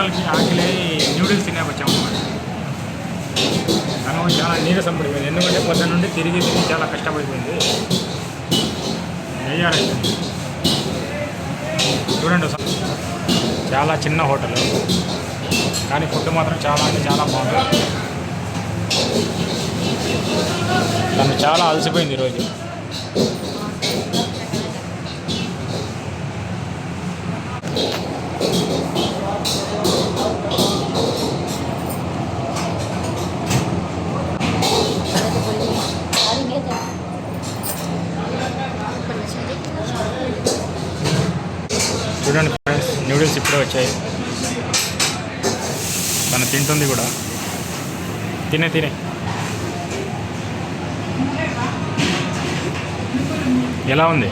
కోడలికి ఆకలి న్యూడిల్స్ తినే వచ్చామన్నమాట. తను చాలా నీరసం పడిపోయింది, ఎందుకంటే పొద్దున్న నుండి తిరిగి చాలా కష్టపడిపోయింది. వేయాలైపోయింది. చూడండి, చాలా చిన్న హోటల్ కానీ ఫుడ్ మాత్రం చాలా అంటే చాలా బాగుంటుంది. తను చాలా అలసిపోయింది ఈరోజు. చూడండి ఫ్రెండ్స్, న్యూడిల్స్ ఇప్పుడే వచ్చాయి. తను తింటుంది కూడా. తినే ఎలా ఉంది?